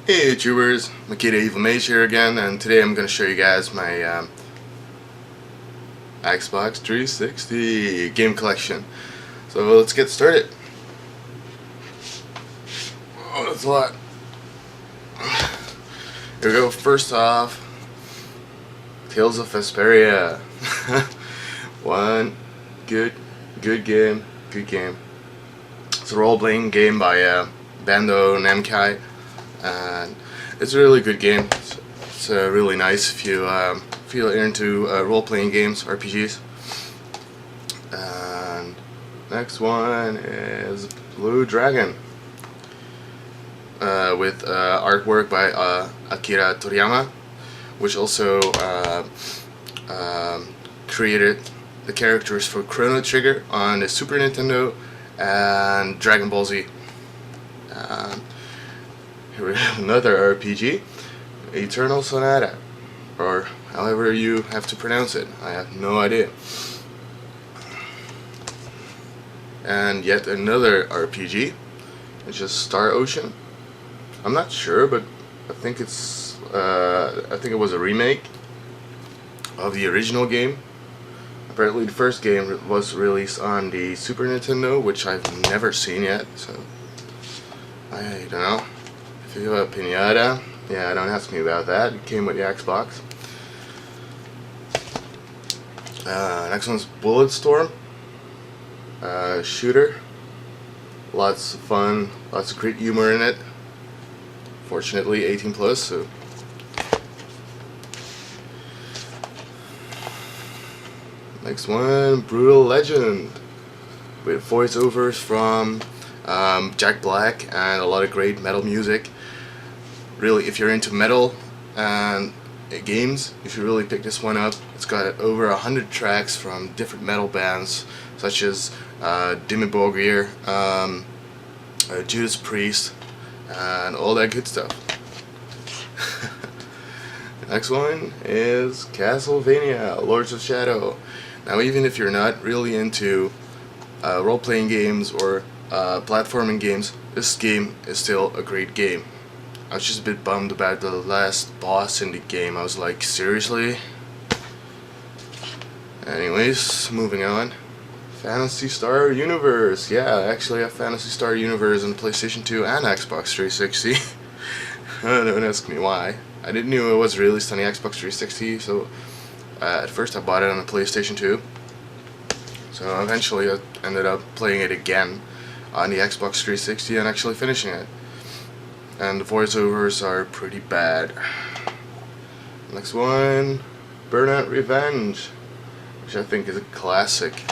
Hey YouTubers, Makita Evil Mage here again, and today I'm going to show you guys my Xbox 360 game collection. So let's get started. Oh, that's a lot. Here we go. First off, Tales of Vesperia. One good game. It's a role-playing game by Bando Namkai. And it's a really good game. It's really nice if you're into role-playing games, RPGs. And next one is Blue Dragon, with artwork by Akira Toriyama, which also created the characters for Chrono Trigger on the Super Nintendo and Dragon Ball Z. Here we have another RPG, Eternal Sonata, or however you have to pronounce it. I have no idea. And yet another RPG, which is Star Ocean. I'm not sure, but I think it was a remake of the original game. Apparently, the first game was released on the Super Nintendo, which I've never seen yet. So I don't know. If you have a pinata, yeah, don't ask me about that. It came with the Xbox. Next one's Bulletstorm. Shooter. Lots of fun, lots of great humor in it. Fortunately, 18 plus. So. Next one, Brutal Legend, with voiceovers from Jack Black and a lot of great metal music. Really, if you're into metal and games, you should really pick this one up. It's got over 100 tracks from different metal bands, such as Dimmu Borgir, Judas Priest, and all that good stuff. Next one is Castlevania, Lords of Shadow. Now, even if you're not really into role-playing games or platforming games, this game is still a great game. I was just a bit bummed about the last boss in the game. I was like, seriously? Anyways, moving on. Phantasy Star Universe. Yeah, I actually have Phantasy Star Universe on PlayStation 2 and Xbox 360. Don't ask me why. I didn't know it was released on the Xbox 360, so at first I bought it on the PlayStation 2. So eventually I ended up playing it again on the Xbox 360 and actually finishing it. And the voiceovers are pretty bad. Next one, Burnout Revenge, which I think is a classic.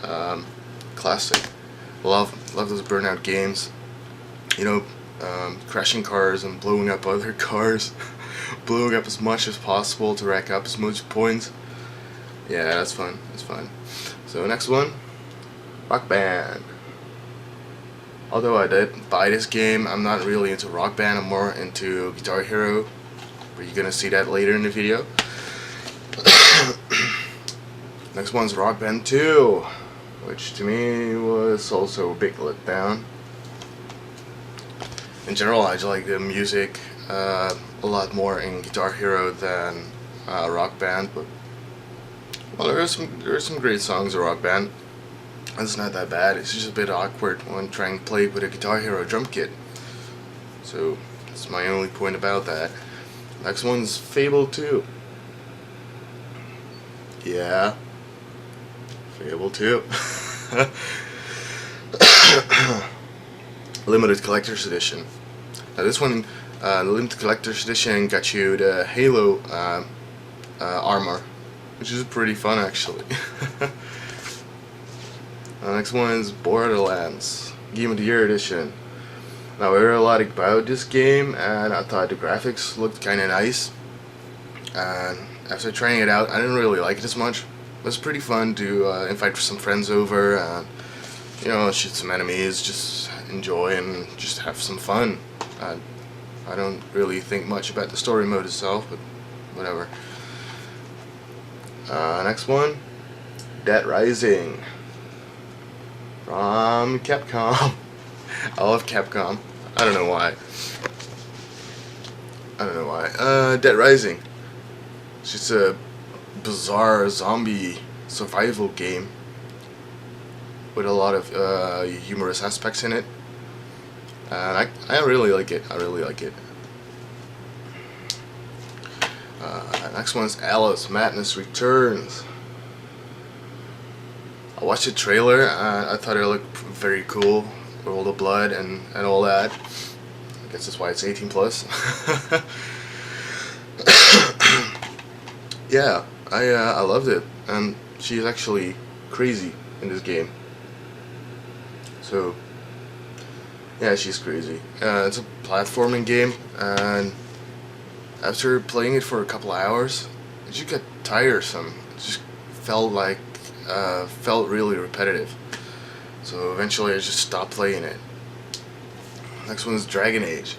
Love those Burnout games. You know, crashing cars and blowing up other cars, blowing up as much as possible to rack up as much points. Yeah, that's fun. That's fun. So next one, Rock Band. Although I did buy this game, I'm not really into Rock Band, I'm more into Guitar Hero, but you're gonna see that later in the video. Next one's Rock Band 2, which to me was also a big letdown. In general, I just like the music a lot more in Guitar Hero than Rock Band, but well, there are some great songs in Rock Band. It's not that bad. It's just a bit awkward when trying to play with a Guitar Hero drum kit. So that's my only point about that. Next one's Fable 2. Yeah, Fable 2. Limited Collector's Edition. Now this one, the Limited Collector's Edition got you the Halo armor, which is pretty fun actually. Next one is Borderlands, Game of the Year Edition. Now I heard a lot about this game and I thought the graphics looked kinda nice. And after trying it out, I didn't really like it as much. It was pretty fun to invite some friends over and, you know, shoot some enemies, just enjoy and just have some fun. I don't really think much about the story mode itself, but whatever. Next one, Dead Rising. From Capcom. I love Capcom. I don't know why. I don't know why. Dead Rising. It's just a bizarre zombie survival game with a lot of humorous aspects in it. And I really like it. I really like it. Next one is Alice Madness Returns. I watched the trailer and I thought it looked very cool with all the blood and all that. I guess that's why it's 18 plus. Yeah, I loved it, and she's actually crazy in this game. So yeah, she's crazy. It's a platforming game, and after playing it for a couple of hours, it just got tiresome. It just felt really repetitive. So eventually I just stopped playing it. Next one is Dragon Age.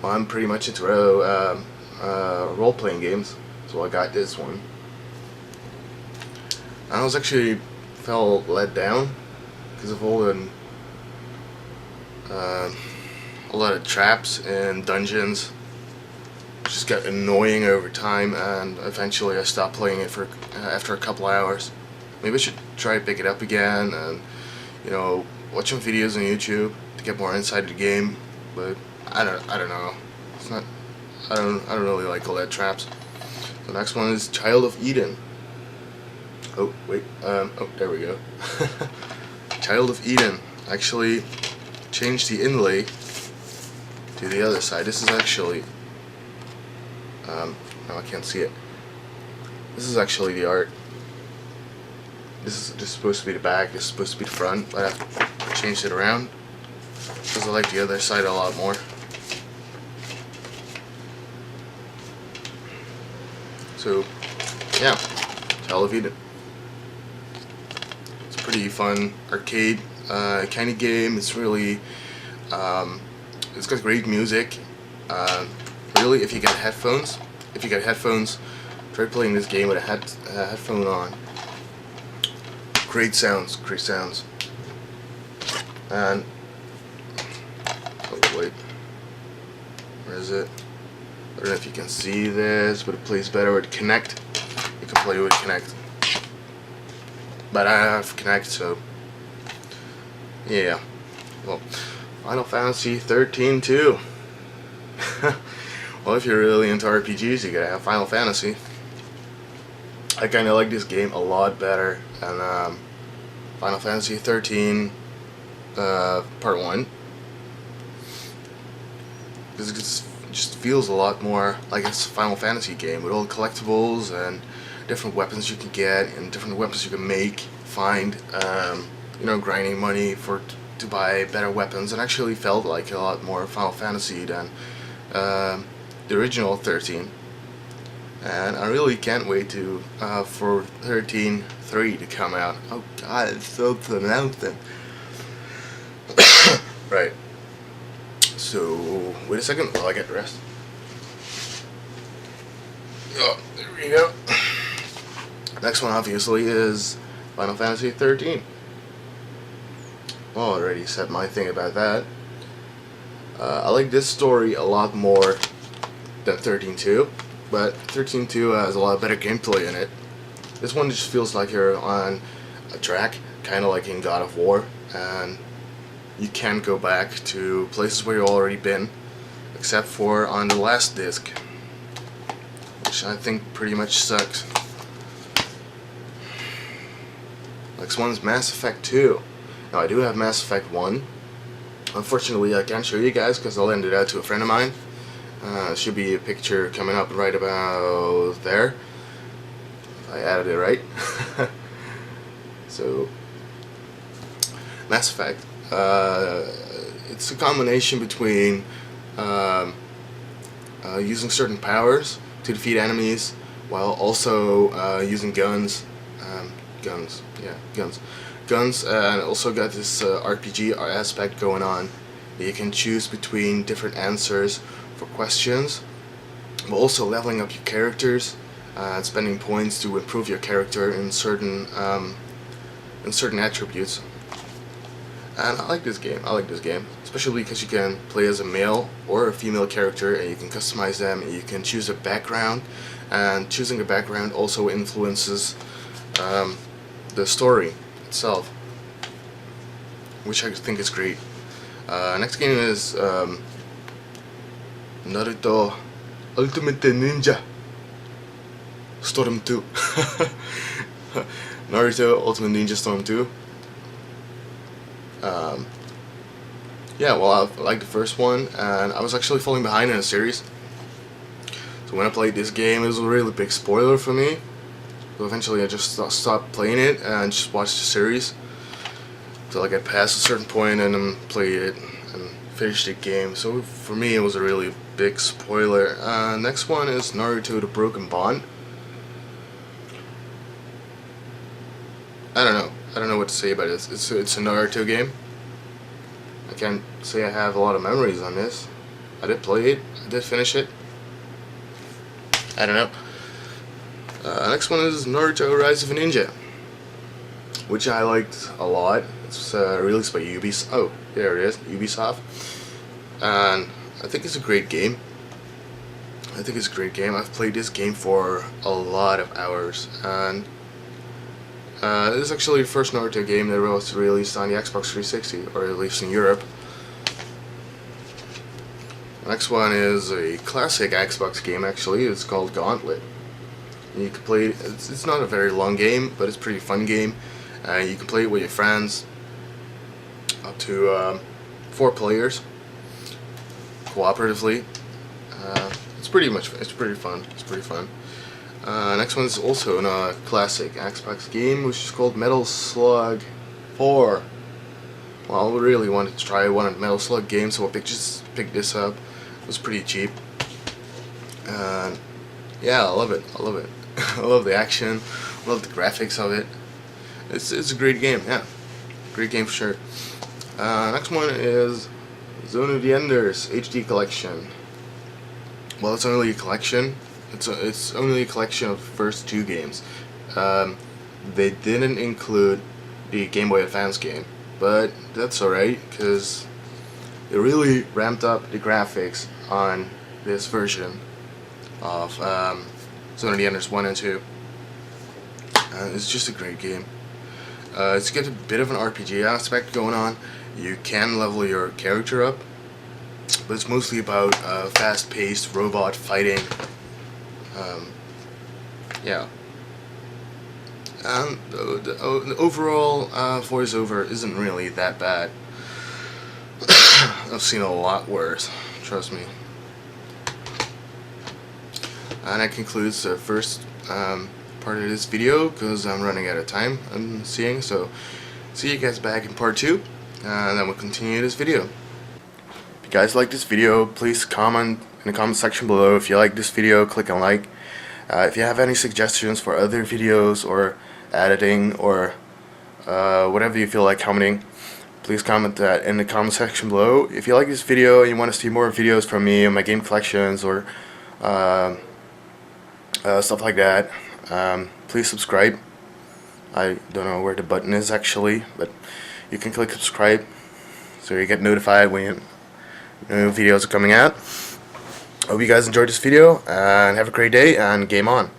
Well, I'm pretty much into role-playing games, so I got this one. I was actually felt let down because of all the a lot of traps and dungeons. It just got annoying over time, and eventually I stopped playing it for after a couple hours. Maybe I should try to pick it up again and, you know, watch some videos on YouTube to get more insight of the game. But I don't know. It's not. I don't really like all that traps. The next one is Child of Eden. Oh wait. Oh, there we go. Child of Eden. Actually, changed the inlay to the other side. This is actually. No, I can't see it. This is actually the art. This is supposed to be the back. This is supposed to be the front. But I've changed it around because I like the other side a lot more. So, yeah, Child of Eden. It's a pretty fun arcade kind of game. It's really, it's got great music. Really, if you got headphones, try playing this game with a headphone on. Great sounds. And oh wait, where is it? I don't know if you can see this, but it plays better with Kinect. You can play with Kinect, but I have Kinect, so yeah. Well, Final Fantasy 13 too. Well, if you're really into RPGs, you gotta have Final Fantasy. I kinda like this game a lot better than Final Fantasy 13 Part 1. Because it just feels a lot more like it's a Final Fantasy game with all the collectibles and different weapons you can get and different weapons you can make, find, you know, grinding money to buy better weapons. It actually felt like a lot more Final Fantasy than the original 13, and I really can't wait to for 13.3 to come out. Oh god, it's so pronounced. Right. So wait a second while I get dressed. Oh, there we go. Next one obviously is Final Fantasy 13. Well, I already said my thing about that. I like this story a lot more than 13.2, but 13.2 has a lot better gameplay in it. This one just feels like you're on a track, kind of like in God of War, and you can't go back to places where you've already been, except for on the last disc, which I think pretty much sucks. Next one's Mass Effect 2. Now I do have Mass Effect 1. Unfortunately, I can't show you guys because I'll lend it out to a friend of mine. Should be a picture coming up right about there. If I added it right. So, Mass Effect. It's a combination between using certain powers to defeat enemies while also using guns. Guns, and also got this RPG aspect going on. You can choose between different answers for questions, but also leveling up your characters and spending points to improve your character in certain attributes. And I like this game. especially because you can play as a male or a female character, and you can customize them, and you can choose a background, and choosing a background also influences the story itself, which I think is great. Next game is Naruto Ultimate Ninja Storm 2. Naruto Ultimate Ninja Storm 2. Yeah, well, I liked the first one, and I was actually falling behind in the series. So when I played this game, it was a really big spoiler for me. So eventually I just stopped playing it and just watched the series until I got past a certain point and then played it and finished the game. So for me, it was a really big spoiler. Next one is Naruto The Broken Bond. I don't know what to say about this. It's a Naruto game. I can't say I have a lot of memories on this. I did play it. I did finish it. I don't know. Next one is Naruto Rise of a Ninja, which I liked a lot. It's released by Ubisoft. Oh, there it is, Ubisoft. And I think it's a great game. I've played this game for a lot of hours, and this is actually the first Naruto game that was released on the Xbox 360, or at least in Europe. The next one is a classic Xbox game, actually. It's called Gauntlet. And you can play it. It's not a very long game, but it's a pretty fun game. You can play it with your friends, up to 4 players, cooperatively. It's pretty fun. Next one is also a classic Xbox game, which is called Metal Slug 4. Well, I really wanted to try one of the Metal Slug games, so I just picked this up. It was pretty cheap. Yeah, I love it. I love the action. I love the graphics of it. It's a great game. Yeah, great game for sure. Next one is Zone of the Enders HD Collection. Well, it's only a collection. It's only a collection of the first 2 games. They didn't include the Game Boy Advance game, but that's alright, because they really ramped up the graphics on this version of Zone of the Enders 1 and 2. It's just a great game. It's got a bit of an RPG aspect going on. You can level your character up, but it's mostly about fast-paced robot fighting. Yeah. And the overall voiceover isn't really that bad. I've seen a lot worse, trust me. And that concludes the first part of this video, because I'm running out of time, I'm seeing. So see you guys back in part 2, and then we'll continue this video. If you guys like this video, please comment in the comment section below. If you like this video, click on like. If you have any suggestions for other videos or editing or whatever you feel like commenting, please comment that in the comment section below. If you like this video and you want to see more videos from me and my game collections or stuff like that, please subscribe. I don't know where the button is actually, but you can click subscribe so you get notified when new videos are coming out. Hope you guys enjoyed this video, and have a great day, and game on.